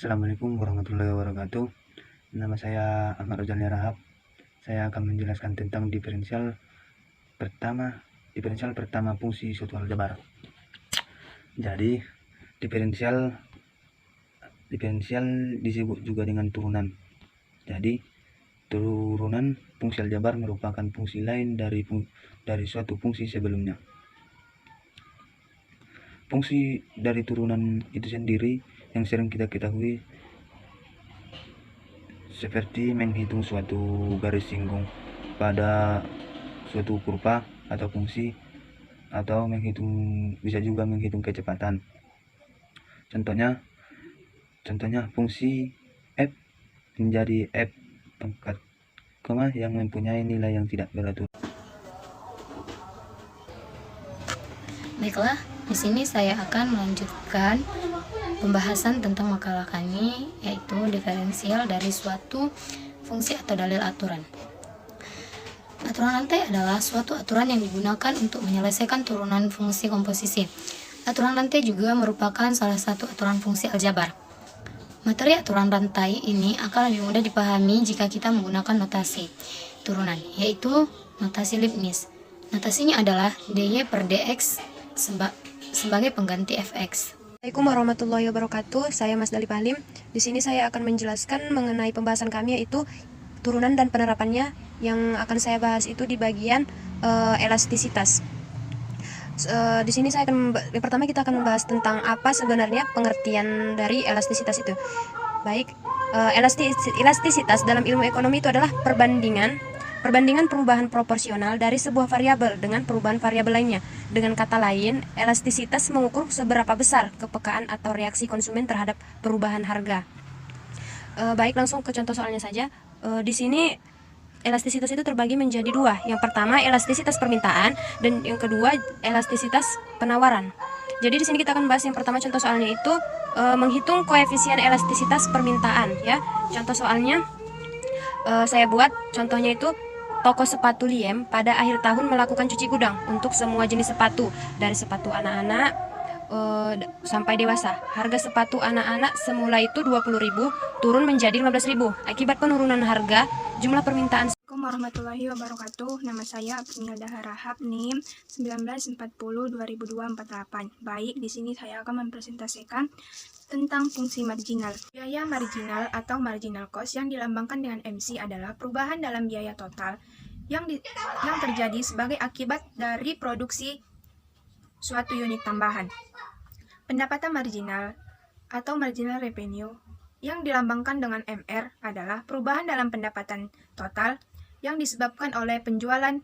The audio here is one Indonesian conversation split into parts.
Assalamualaikum warahmatullahi wabarakatuh. Nama saya Ahmad Rozali Rahab. Saya akan menjelaskan tentang diferensial pertama fungsi suatu aljabar. Jadi, diferensial disebut juga dengan turunan. Jadi, turunan fungsi aljabar merupakan fungsi lain dari suatu fungsi sebelumnya. Fungsi dari turunan itu sendiri yang sering kita ketahui seperti menghitung suatu garis singgung pada suatu kurva atau fungsi, atau bisa juga menghitung kecepatan. Contohnya fungsi f menjadi f pangkat koma yang mempunyai nilai yang tidak beratur. Baiklah, di sini saya akan melanjutkan pembahasan tentang makalah kami, yaitu diferensial dari suatu fungsi atau dalil aturan. Aturan rantai adalah suatu aturan yang digunakan untuk menyelesaikan turunan fungsi komposisi. Aturan rantai juga merupakan salah satu aturan fungsi aljabar. Materi aturan rantai ini akan lebih mudah dipahami jika kita menggunakan notasi turunan, yaitu notasi Leibniz. Notasinya adalah dy per dx sebagai pengganti fx. Assalamualaikum warahmatullahi wabarakatuh. Saya Mas Dali Pahlim. Di sini saya akan menjelaskan mengenai pembahasan kami, yaitu turunan dan penerapannya. Yang akan saya bahas itu di bagian elastisitas. Di sini pertama kita akan membahas tentang apa sebenarnya pengertian dari elastisitas itu. Baik, elastisitas dalam ilmu ekonomi itu adalah perbandingan perubahan proporsional dari sebuah variabel dengan perubahan variabel lainnya. Dengan kata lain, elastisitas mengukur seberapa besar kepekaan atau reaksi konsumen terhadap perubahan harga. Baik, langsung ke contoh soalnya saja. Di sini elastisitas itu terbagi menjadi dua. Yang pertama elastisitas permintaan, dan yang kedua elastisitas penawaran. Jadi di sini kita akan bahas yang pertama, contoh soalnya itu menghitung koefisien elastisitas permintaan. Ya, contoh soalnya saya buat contohnya itu. Toko sepatu Liem pada akhir tahun melakukan cuci gudang untuk semua jenis sepatu, dari sepatu anak-anak sampai dewasa. Harga sepatu anak-anak semula itu 20.000 turun menjadi 15.000 akibat penurunan harga. Jumlah permintaan. Assalamualaikum warahmatullahi wabarakatuh. Nama saya Apniel Dahar Rahab, NIM 1940-2002-48. Baik, di sini saya akan mempresentasikan tentang fungsi marginal. Biaya marginal atau marginal cost yang dilambangkan dengan MC adalah perubahan dalam biaya total yang terjadi sebagai akibat dari produksi suatu unit tambahan. Pendapatan marginal atau marginal revenue yang dilambangkan dengan MR adalah perubahan dalam pendapatan total yang disebabkan oleh penjualan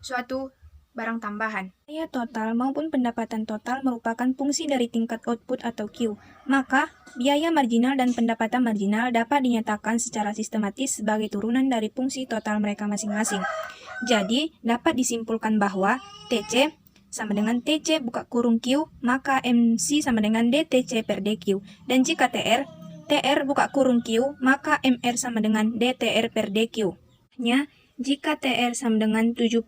suatu barang tambahan. Biaya total maupun pendapatan total merupakan fungsi dari tingkat output atau Q. Maka, biaya marginal dan pendapatan marginal dapat dinyatakan secara sistematis sebagai turunan dari fungsi total mereka masing-masing. Jadi, dapat disimpulkan bahwa TC sama dengan TC buka kurung Q, maka MC sama dengan DTC per DQ. Dan jika TR buka kurung Q, maka MR sama dengan DTR per DQ. Jika TR sama dengan 75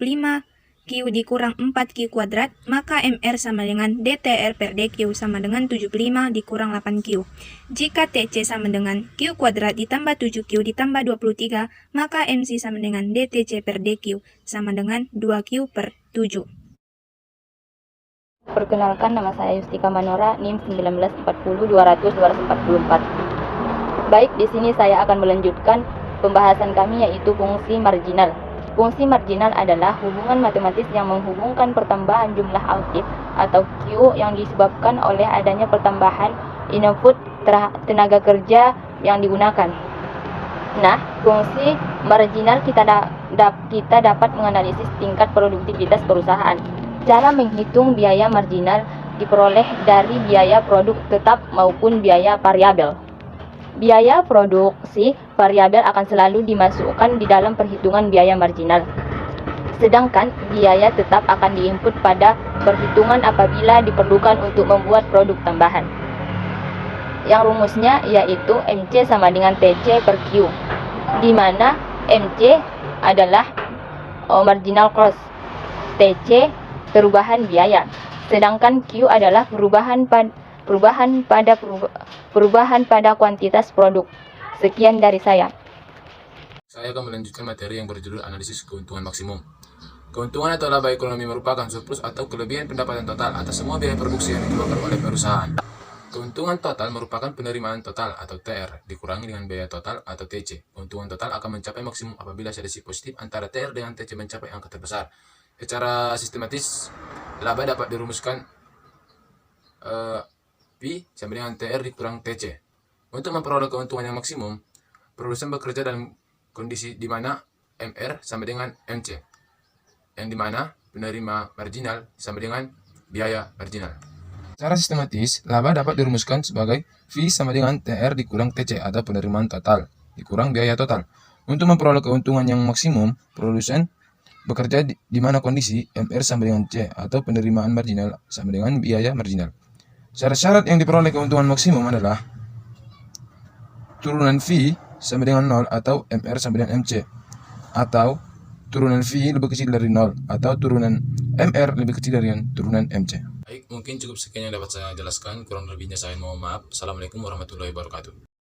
Q dikurang 4Q kuadrat, maka MR sama dengan DTR per DQ sama dengan 75 dikurang 8Q. Jika TC sama dengan Q kuadrat ditambah 7Q ditambah 23, maka MC sama dengan DTC per DQ sama dengan 2Q per 7. Perkenalkan, nama saya Yustika Manora, NIM 1940-200-244. Baik, di sini saya akan melanjutkan pembahasan kami, yaitu fungsi marginal. Fungsi marginal adalah hubungan matematis yang menghubungkan pertambahan jumlah aktif atau Q yang disebabkan oleh adanya pertambahan input tenaga kerja yang digunakan. Nah, fungsi marginal kita dapat menganalisis tingkat produktivitas perusahaan. Cara menghitung biaya marginal diperoleh dari biaya produk tetap maupun biaya variabel. Biaya produksi variabel akan selalu dimasukkan di dalam perhitungan biaya marginal. Sedangkan biaya tetap akan diinput pada perhitungan apabila diperlukan untuk membuat produk tambahan. Yang rumusnya yaitu MC sama dengan TC per Q, di mana MC adalah marginal cost, TC perubahan biaya, sedangkan Q adalah perubahan perubahan pada kuantitas produk. Sekian dari saya. Saya akan melanjutkan materi yang berjudul analisis keuntungan maksimum. Keuntungan atau laba ekonomi merupakan surplus atau kelebihan pendapatan total atas semua biaya produksi yang dikeluarkan oleh perusahaan. Keuntungan total merupakan penerimaan total atau TR dikurangi dengan biaya total atau TC. Keuntungan total akan mencapai maksimum apabila selisih positif antara TR dengan TC mencapai angka terbesar. Secara sistematis, laba dapat dirumuskan P sama dengan TR dikurang TC. Untuk memperoleh keuntungan yang maksimum, produsen bekerja dalam kondisi di mana MR sama dengan MC, yang di mana penerima marginal sama dengan biaya marginal. Secara sistematis, laba dapat dirumuskan sebagai V sama dengan TR dikurang TC atau penerimaan total dikurang biaya total. Untuk memperoleh keuntungan yang maksimum, produsen bekerja di mana kondisi MR sama dengan C atau penerimaan marginal sama dengan biaya marginal. Syarat-syarat yang diperoleh keuntungan maksimum adalah turunan V sama dengan 0 atau MR sama dengan MC, atau turunan V lebih kecil dari 0 atau turunan MR lebih kecil dari turunan MC. Baik, mungkin cukup sekian yang dapat saya jelaskan. Kurang lebihnya saya mohon maaf. Assalamualaikum warahmatullahi wabarakatuh.